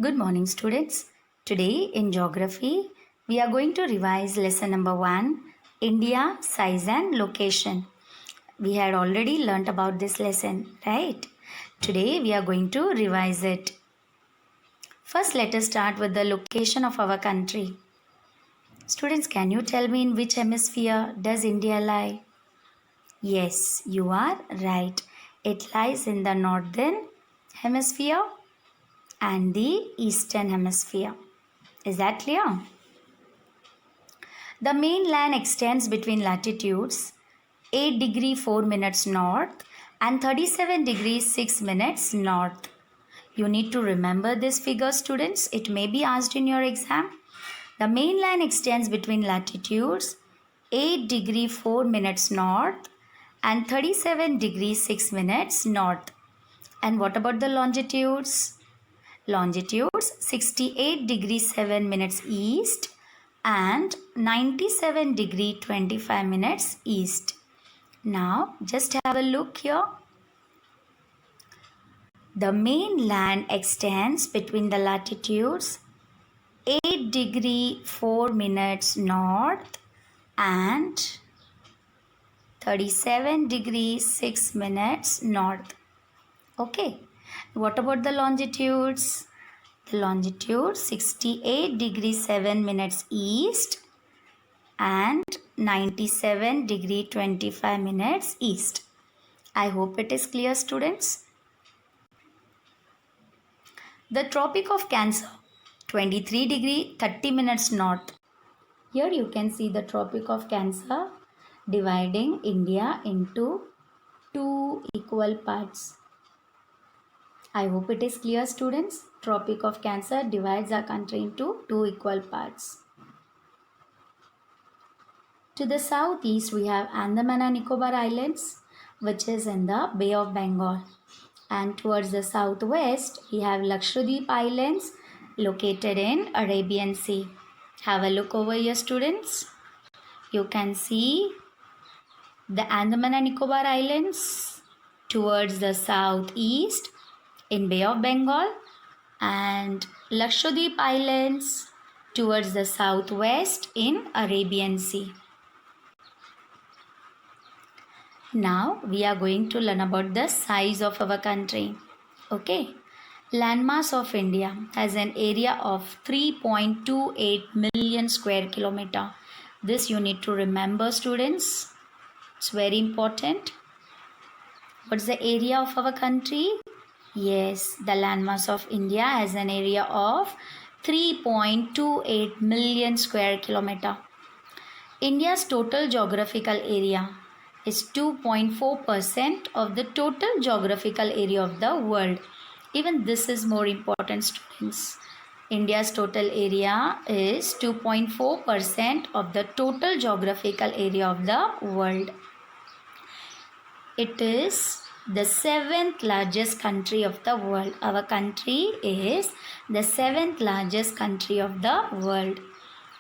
Good morning, students. Today in geography, we are going to revise lesson number 1, India, size and location. We had already learnt about this lesson, right? Today we are going to revise it. First, let us start with the location of our country. Students, can you tell me in which hemisphere does India lie? Yes, you are right. It lies in the northern hemisphere and the eastern hemisphere. Is that clear? The mainland extends between latitudes 8 degree 4 minutes north and 37 degrees 6 minutes north. You need to remember this figure, students. It may be asked in your exam. The mainland extends between latitudes 8 degree 4 minutes north and 37 degrees 6 minutes north. And what about the longitudes? Longitudes 68 degrees 7 minutes east and 97 degree 25 minutes east. Now just have a look here. The mainland extends between the latitudes 8 degree 4 minutes north and 37 degree 6 minutes north. Okay. What about the longitudes? The longitude 68 degree 7 minutes east and 97 degree 25 minutes east. I hope it is clear, students. The Tropic of Cancer 23 degree 30 minutes north. Here you can see the Tropic of Cancer dividing India into two equal parts. I hope it is clear, students. Tropic of Cancer divides our country into two equal parts. To the southeast, we have Andaman and Nicobar Islands, which is in the Bay of Bengal. And towards the southwest, we have Lakshadweep Islands, located in Arabian Sea. Have a look over here, students. You can see the Andaman and Nicobar Islands towards the southeast in Bay of Bengal and Lakshadweep Islands towards the southwest in Arabian Sea. Now we are going to learn about the size of our country. Okay. Landmass of India has an area of 3.28 million square kilometer. This you need to remember, students. It's very important. What's the area of our country? Yes, the landmass of India has an area of 3.28 million square kilometer. India's total geographical area is 2.4% of the total geographical area of the world. Even this is more important, students. India's total area is 2.4% of the total geographical area of the world. It is the 7th largest country of the world. Our country is the 7th largest country of the world.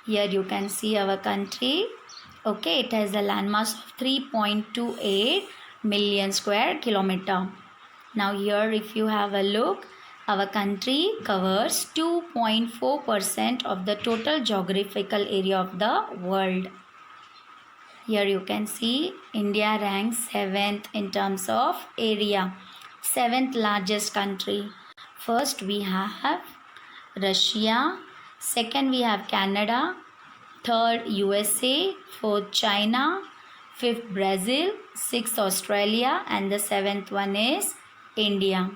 Here you can see our country. Okay, it has a landmass of 3.28 million square kilometer. Now here if you have a look, our country covers 2.4% of the total geographical area of the world. Here you can see India ranks 7th in terms of area, 7th largest country. First we have Russia, second we have Canada, third USA, fourth China, fifth Brazil, sixth Australia and the 7th one is India.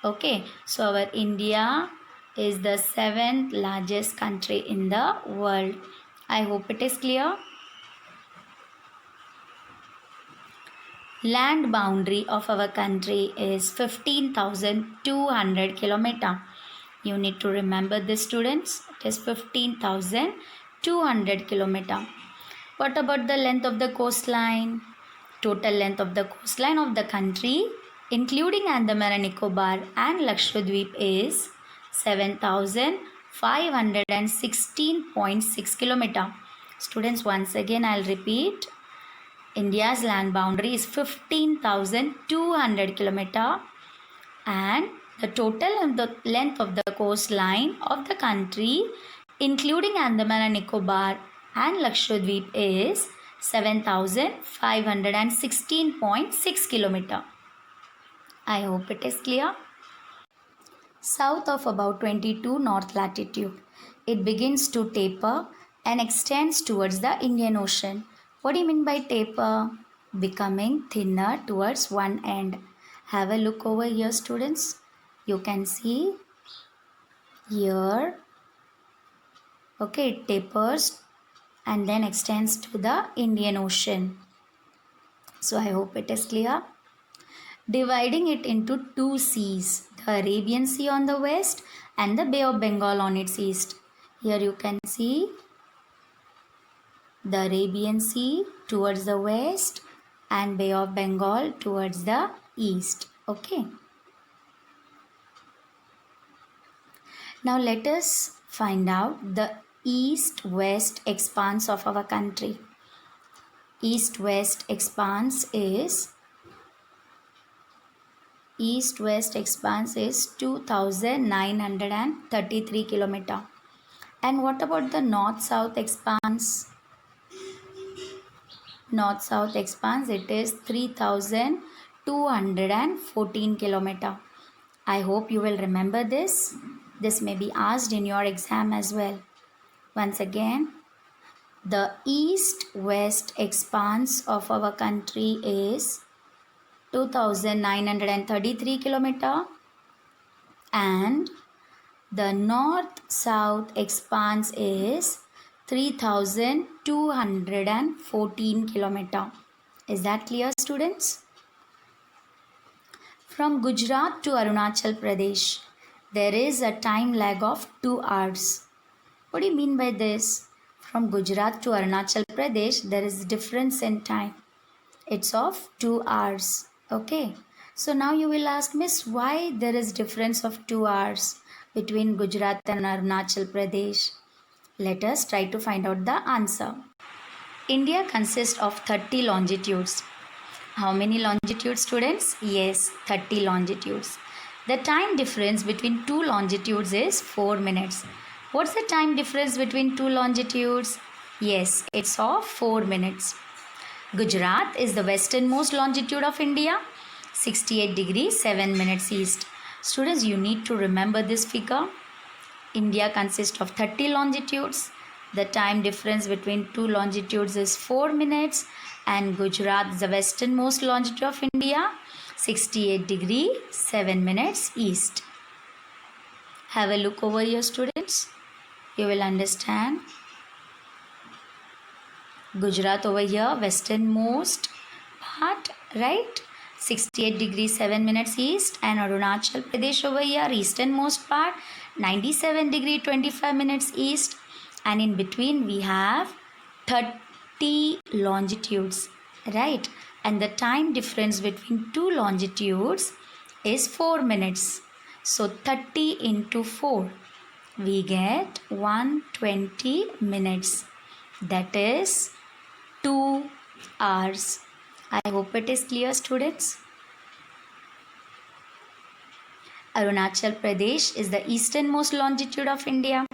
Okay, so our India is the 7th largest country in the world. I hope it is clear. Land boundary of our country is 15,200 kilometer. You need to remember this, students. It is 15,200 kilometer. What about the length of the coastline? Total length of the coastline of the country, including Andaman and Nicobar and Lakshadweep, is 7,516.6 kilometer. Students, once again I'll repeat. India's land boundary is 15,200 kilometer and The total length of the coastline of the country, including Andaman and Nicobar and Lakshadweep, is 7,516.6 km. I hope it is clear. South of about 22 north latitude, it begins to taper and extends towards the Indian Ocean. What do you mean by taper? Becoming thinner towards one end. Have a look over here, students. You can see here, okay, it tapers and then extends to the Indian Ocean. So I hope it is clear. Dividing it into two seas, the Arabian Sea on the west and the Bay of Bengal on its east. Here you can see the Arabian Sea towards the west and Bay of Bengal towards the east. Okay. Now let us find out the east-west expanse of our country. East-west expanse is 2,933 km. And what about the north-south expanse? North-south expanse, it is 3,214 km. I hope you will remember this. This may be asked in your exam as well. Once again, the east-west expanse of our country is 2,933 km, and the north-south expanse is 3,214 km. Is that clear, students? From Gujarat to Arunachal Pradesh, there is a time lag of 2 hours. What do you mean by this? From Gujarat to Arunachal Pradesh, there is difference in time. It's of 2 hours. Okay. So now you will ask, Miss, why there is difference of 2 hours between Gujarat and Arunachal Pradesh? Let us try to find out the answer. India consists of 30 longitudes. How many longitudes, students? Yes, 30 longitudes. The time difference between two longitudes is 4 minutes. What's the time difference between two longitudes? Yes, it's of 4 minutes. Gujarat is the westernmost longitude of India, 68 degrees 7 minutes east. Students, you need to remember this figure. India consists of 30 longitudes. The time difference between two longitudes is 4 minutes, and Gujarat is the westernmost longitude of India, 68 degrees 7 minutes east. Have a look over here, students. You will understand. Gujarat over here, westernmost part, right? 68 degrees 7 minutes east, and Arunachal Pradesh over here, easternmost part, 97 degree 25 minutes east, and in between we have 30 longitudes, right? And the time difference between two longitudes is 4 minutes. So 30 into 4, we get 120 minutes. That is 2 hours. I hope it is clear, students. Arunachal Pradesh is the easternmost longitude of India.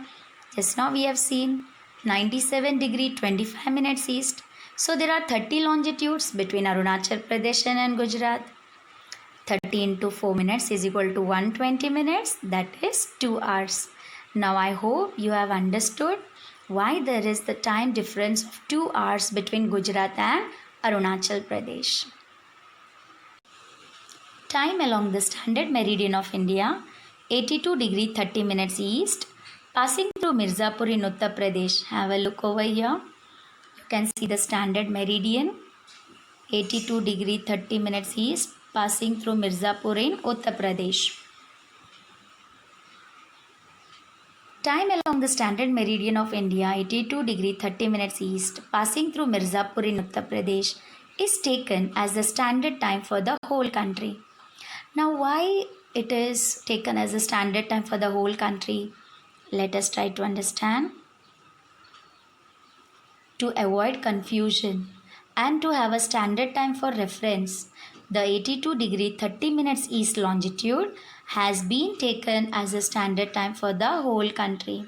Just now we have seen 97 degree 25 minutes east. So there are 30 longitudes between Arunachal Pradesh and Gujarat. 30 into 4 minutes is equal to 120 minutes. That is 2 hours. Now I hope you have understood why there is the time difference of 2 hours between Gujarat and Arunachal Pradesh. Time along the standard meridian of India, 82 degree 30 minutes east, passing through Mirzapur in Uttar Pradesh. Have a look over here. You can see the standard meridian, 82 degree 30 minutes east, passing through Mirzapur in Uttar Pradesh. Time along the standard meridian of India, 82 degree 30 minutes east, passing through Mirzapur in Uttar Pradesh, is taken as the standard time for the whole country. Now, why it is taken as a standard time for the whole country? Let us try to understand. To avoid confusion and to have a standard time for reference, the 82 degree 30 minutes east longitude has been taken as a standard time for the whole country.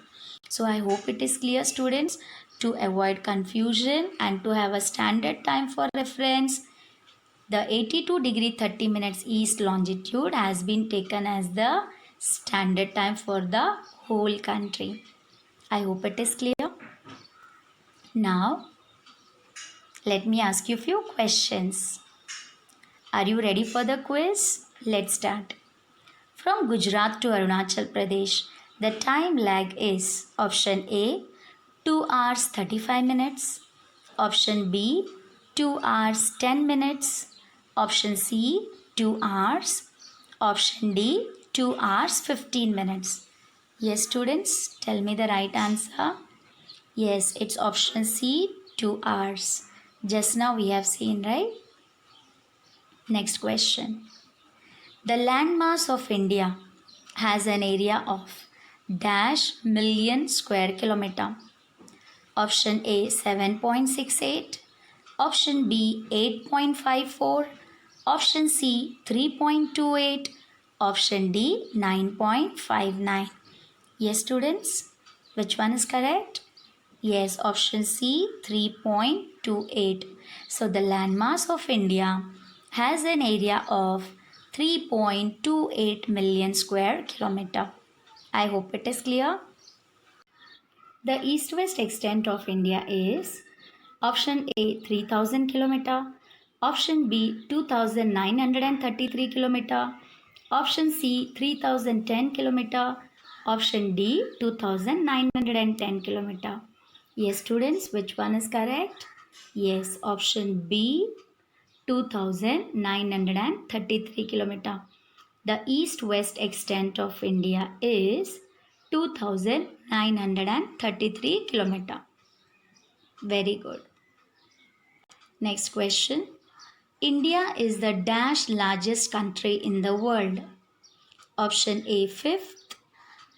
So I hope it is clear, students. To avoid confusion and to have a standard time for reference, the 82° 30 minutes east longitude has been taken as the standard time for the whole country. I hope it is clear. Now, let me ask you a few questions. Are you ready for the quiz? Let's start. From Gujarat to Arunachal Pradesh, the time lag is option A 2 hours 35 minutes, option B 2 hours 10 minutes, option C 2 hours, option D 2 hours 15 minutes. Yes, students, tell me the right answer. Yes, it's option C 2 hours. Just now we have seen, right? Next question. The landmass of India has an area of dash million square kilometer. Option A 7.68, option B 8.54, option C 3.28, option D 9.59. Yes, students, which one is correct? Yes, option C 3.28. So the landmass of India has an area of 3.28 million square kilometer. I hope it is clear. The east-west extent of India is option A 3000 kilometer, option B 2933 kilometer, option C 3010 kilometer, option D 2910 kilometer. Yes, students, which one is correct? Yes, option B 2933 kilometer. The east-west extent of India is 2933 kilometer. Very good. Next question. India is the dash largest country in the world. Option A 5th,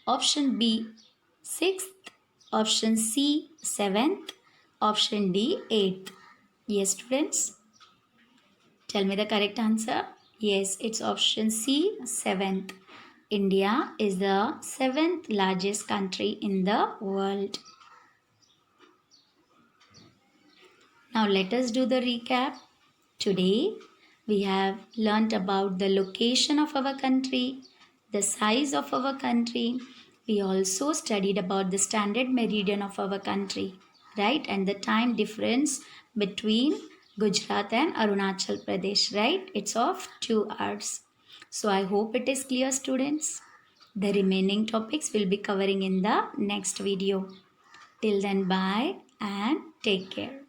option B 6th, option C 7th, option D 8th. Yes, students. Tell me the correct answer. Yes, it's option C 7th. India is the 7th largest country in the world. Now let us do the recap. Today we have learnt about the location of our country, the size of our country. We also studied about the standard meridian of our country, right? And the time difference between Gujarat and Arunachal Pradesh, right? It's of 2 hours. So I hope it is clear, students. The remaining topics will be covering in the next video. Till then, bye and take care.